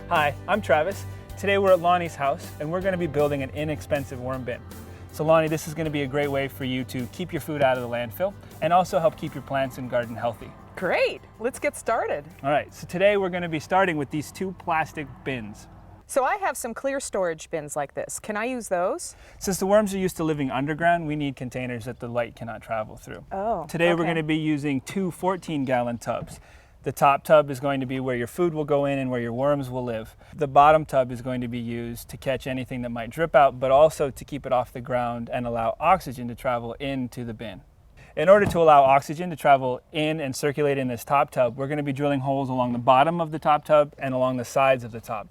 Hi, I'm Travis. Today we're at Lonnie's house and we're going to be building an inexpensive worm bin. So Lonnie, this is going to be a great way for you to keep your food out of the landfill and also help keep your plants and garden healthy. Great, let's get started. All right, so today we're going to be starting with these 2 plastic bins. So I have some clear storage bins like this. Can I use those? Since the worms are used to living underground, we need containers that the light cannot travel through. Oh, Today okay. we're going to be using 2 14-gallon tubs. The top tub is going to be where your food will go in and where your worms will live. The bottom tub is going to be used to catch anything that might drip out, but also to keep it off the ground and allow oxygen to travel into the bin. In order to allow oxygen to travel in and circulate in this top tub, we're going to be drilling holes along the bottom of the top tub and along the sides of the top.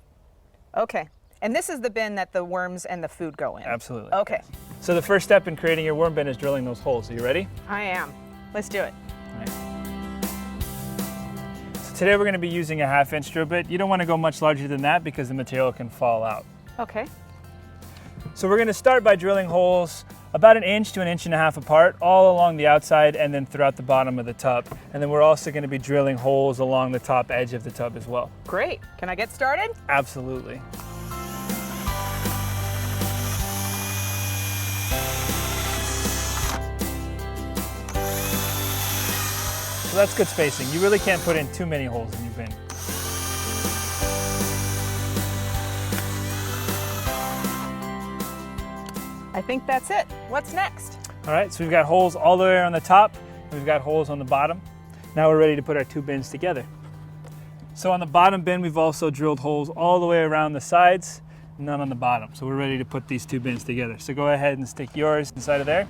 Okay, and this is the bin that the worms and the food go in? Absolutely. Okay. So the first step in creating your worm bin is drilling those holes. Are you ready? I am. Let's do it. All right. Today we're going to be using a 1/2-inch drill bit. You don't want to go much larger than that because the material can fall out. Okay. So we're going to start by drilling holes about 1 inch to 1.5 inches apart, all along the outside and then throughout the bottom of the tub. And then we're also going to be drilling holes along the top edge of the tub as well. Great. Can I get started? Absolutely. So that's good spacing. You really can't put in too many holes in your bin. I think that's it. What's next? All right, so we've got holes all the way on the top, we've got holes on the bottom. Now we're ready to put our 2 bins together. So on the bottom bin, we've also drilled holes all the way around the sides, none on the bottom. So we're ready to put these 2 bins together. So go ahead and stick yours inside of there.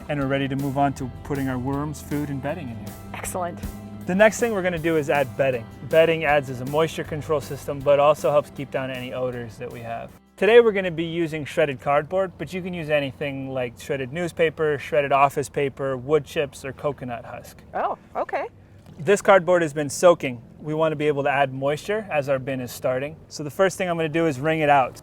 And we're ready to move on to putting our worms, food, and bedding in here. Excellent. The next thing we're going to do is add bedding. Bedding adds as a moisture control system, but also helps keep down any odors that we have. Today we're going to be using shredded cardboard, but you can use anything like shredded newspaper, shredded office paper, wood chips, or coconut husk. Oh, okay. This cardboard has been soaking. We want to be able to add moisture as our bin is starting. So the first thing I'm going to do is wring it out.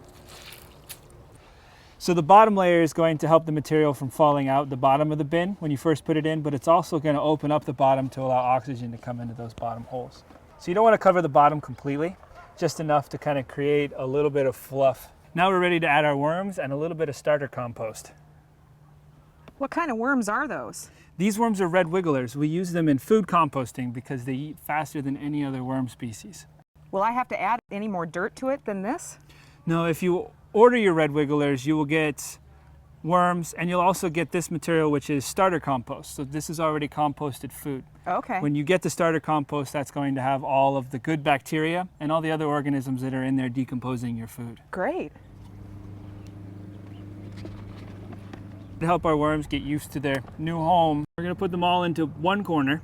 So the bottom layer is going to help the material from falling out the bottom of the bin when you first put it in, but it's also going to open up the bottom to allow oxygen to come into those bottom holes. So you don't want to cover the bottom completely, just enough to kind of create a little bit of fluff. Now we're ready to add our worms and a little bit of starter compost. What kind of worms are those? These worms are red wigglers. We use them in food composting because they eat faster than any other worm species. Will I have to add any more dirt to it than this? No, if you order your red wigglers, you will get worms and you'll also get this material, which is starter compost. So this is already composted food. Okay. When you get the starter compost, that's going to have all of the good bacteria and all the other organisms that are in there decomposing your food. Great. To help our worms get used to their new home, we're going to put them all into one corner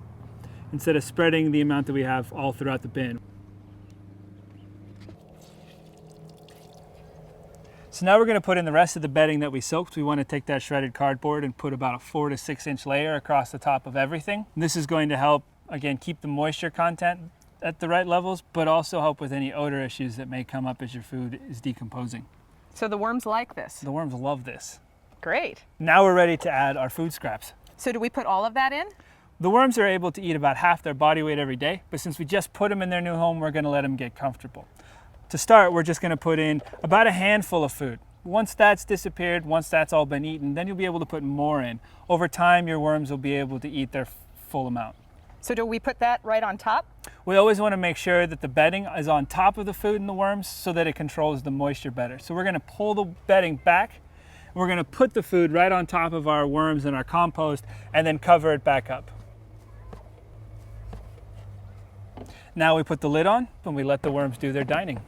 instead of spreading the amount that we have all throughout the bin. So now we're going to put in the rest of the bedding that we soaked. We want to take that shredded cardboard and put about a 4 to 6 inch layer across the top of everything. And this is going to help, again, keep the moisture content at the right levels, but also help with any odor issues that may come up as your food is decomposing. So the worms like this? The worms love this. Great. Now we're ready to add our food scraps. So do we put all of that in? The worms are able to eat about half their body weight every day, but since we just put them in their new home, we're going to let them get comfortable. To start, we're just going to put in about a handful of food. Once that's disappeared, once that's all been eaten, then you'll be able to put more in. Over time, your worms will be able to eat their full amount. So do we put that right on top? We always want to make sure that the bedding is on top of the food and the worms so that it controls the moisture better. So we're going to pull the bedding back. We're going to put the food right on top of our worms and our compost and then cover it back up. Now we put the lid on and we let the worms do their dining.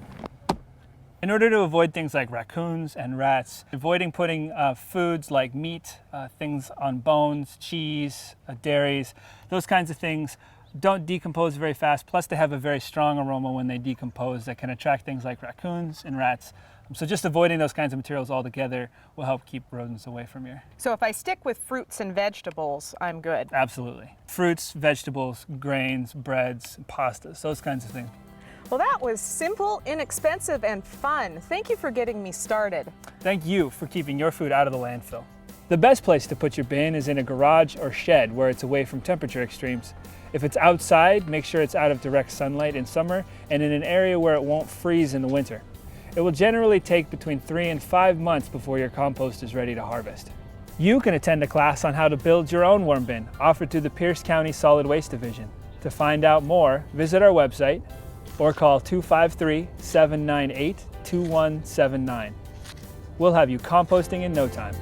In order to avoid things like raccoons and rats, avoiding putting foods like meat, things on bones, cheese, dairies, those kinds of things don't decompose very fast, plus they have a very strong aroma when they decompose that can attract things like raccoons and rats. So just avoiding those kinds of materials altogether will help keep rodents away from here. So if I stick with fruits and vegetables, I'm good? Absolutely. Fruits, vegetables, grains, breads, pastas, those kinds of things. Well, that was simple, inexpensive, and fun. Thank you for getting me started. Thank you for keeping your food out of the landfill. The best place to put your bin is in a garage or shed where it's away from temperature extremes. If it's outside, make sure it's out of direct sunlight in summer and in an area where it won't freeze in the winter. It will generally take between 3 and 5 months before your compost is ready to harvest. You can attend a class on how to build your own worm bin offered through the Pierce County Solid Waste Division. To find out more, visit our website or call 253-798-2179. We'll have you composting in no time.